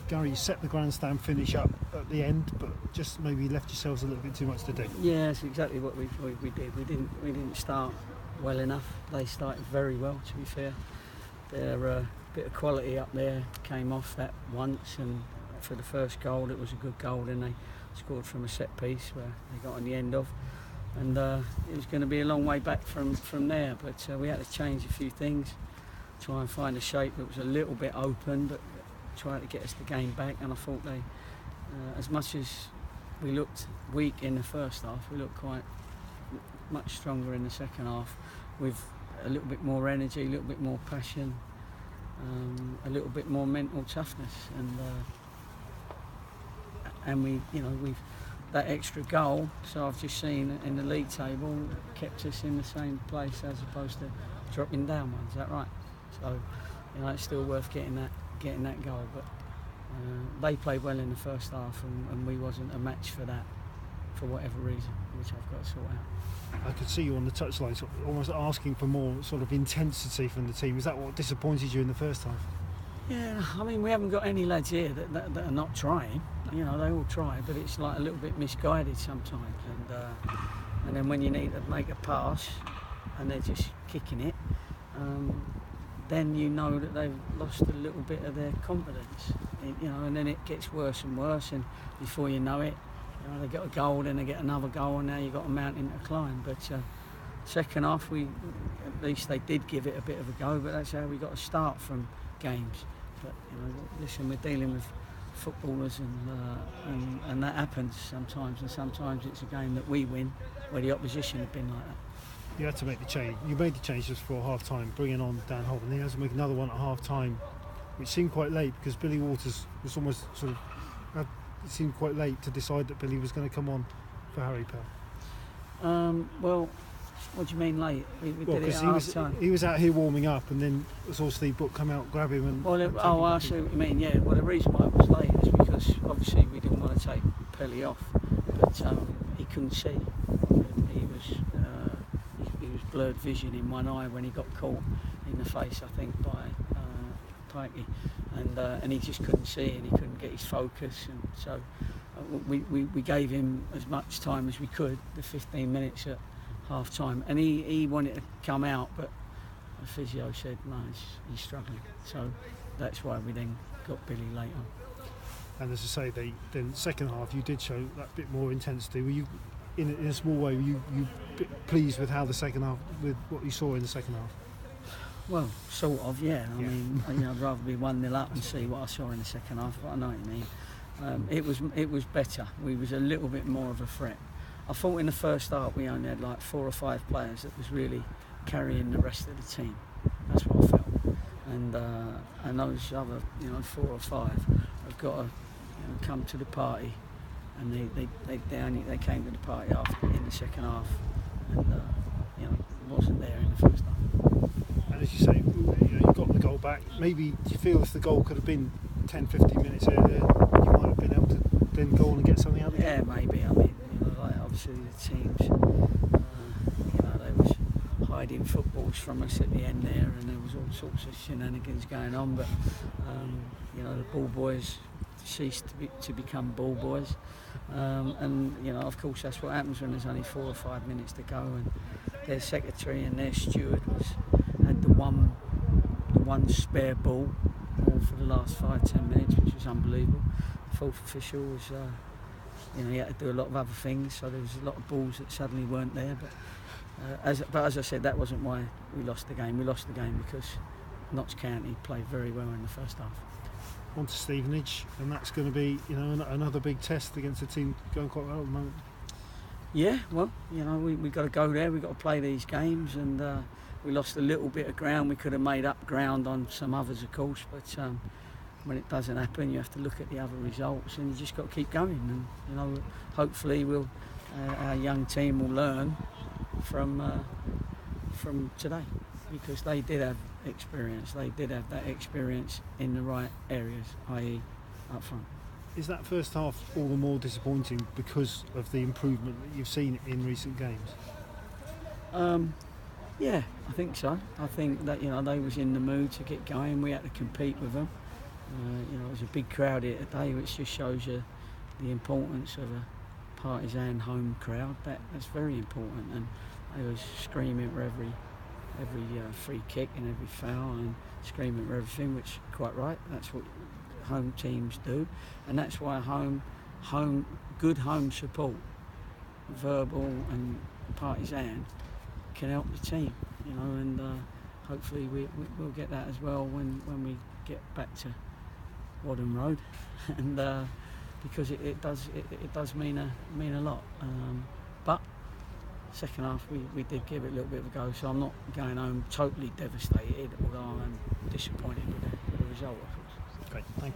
Gary, you set the grandstand finish up at the end, but just maybe left yourselves a little bit too much to do. Yeah, that's exactly what we did. We didn't start well enough. They started very well, to be fair. Their bit of quality up there came off that once, and for the first goal, it was a good goal. Then they scored from a set piece where they got on the end of, and it was going to be a long way back from there. But we had to change a few things, try and find a shape that was a little bit open, but try to get us the game back. And I thought they, as much as we looked weak in the first half, we looked quite much stronger in the second half, with a little bit more energy, a little bit more passion, a little bit more mental toughness, and we've that extra goal. So I've just seen in the league table kept us in the same place as opposed to dropping down one. Is that right? So it's still worth getting that goal. But they played well in the first half, and we wasn't a match for that, for whatever reason, which I've got to sort out. I could see you on the touchline, sort of almost asking for more sort of intensity from the team. Is that what disappointed you in the first half? Yeah, I mean, we haven't got any lads here that are not trying. They all try, but it's like a little bit misguided sometimes. And then when you need to make a pass and they're just kicking it, then you know that they've lost a little bit of their confidence. And then it gets worse and worse, and before you know it, they get a goal, then they get another goal, and now you've got a mountain to climb. But second half, at least they did give it a bit of a go, but that's how we got to start from games. But listen, we're dealing with footballers, and that happens sometimes, and sometimes it's a game that we win where the opposition have been like that. You had to make the change. You made the change just before half time, bringing on Dan Holt, and then you had to make another one at half time, which seemed quite late because Billy Waters was almost it seemed quite late to decide that Billy was going to come on for Harry Pell. Well, what do you mean late? We did it at half time. He was out here warming up, and then saw Steve Brook come out, grab him, and. I see what you mean. Yeah. Well, the reason why it was late is because obviously we didn't want to take Pelly off, but he couldn't see. He was blurred vision in one eye when he got caught in the face, I think, by Pikey, and he just couldn't see, and he couldn't get his focus, and so we gave him as much time as we could, the 15 minutes at half time, and he wanted to come out, but the physio said no, he's struggling, so that's why we then got Billy late on. And as I say, then second half you did show that bit more intensity. Were you in a small way, were you pleased with how the second half, with what you saw in the second half? Well, sort of, yeah. I mean, I'd rather be 1-0 up and see what I saw in the second half, but I know what you mean. It was better. We was a little bit more of a threat. I thought in the first half we only had like 4 or 5 players that was really carrying the rest of the team. That's what I felt. And those other 4 or 5 have got to come to the party, and they came to the party after in the second half, and wasn't there in the first half. And as you say, you got the goal back. Maybe do you feel if the goal could have been 10-15 minutes earlier, you might have been able to then go on and get something out of it? Yeah, maybe. I mean, obviously the teams, they was hiding footballs from us at the end there, and there was all sorts of shenanigans going on. But the ball boys ceased to become ball boys, and of course that's what happens when there's only 4 or 5 minutes to go, and their secretary and their steward had the one spare ball for the last 5-10 minutes, which was unbelievable. The fourth official was he had to do a lot of other things, so there was a lot of balls that suddenly weren't there, but as I said, that wasn't why we lost the game. We lost the game because Notts County played very well in the first half. On to Stevenage, and that's going to be another big test against a team going quite well at the moment. Yeah, well, we got to go there. We got to play these games, and we lost a little bit of ground. We could have made up ground on some others, of course, but when it doesn't happen, you have to look at the other results, and you just got to keep going. And hopefully, our young team will learn from today, because they did have experience. They did have that experience in the right areas, i.e., up front. Is that first half all the more disappointing because of the improvement that you've seen in recent games? Yeah, I think so. I think that they was in the mood to get going. We had to compete with them. You know, it was a big crowd here today, which just shows you the importance of a Partizan home crowd. That's very important, and they was screaming for every free kick and every foul, and screaming for everything, which quite right. That's what home teams do, and that's why good home support, verbal and Partizan, can help the team. You know, and hopefully we'll get that as well when we get back to Wadham Road, and because it does mean a lot. But second half we did give it a little bit of a go, so I'm not going home totally devastated, although I'm disappointed with the result, of course. Great, thank you.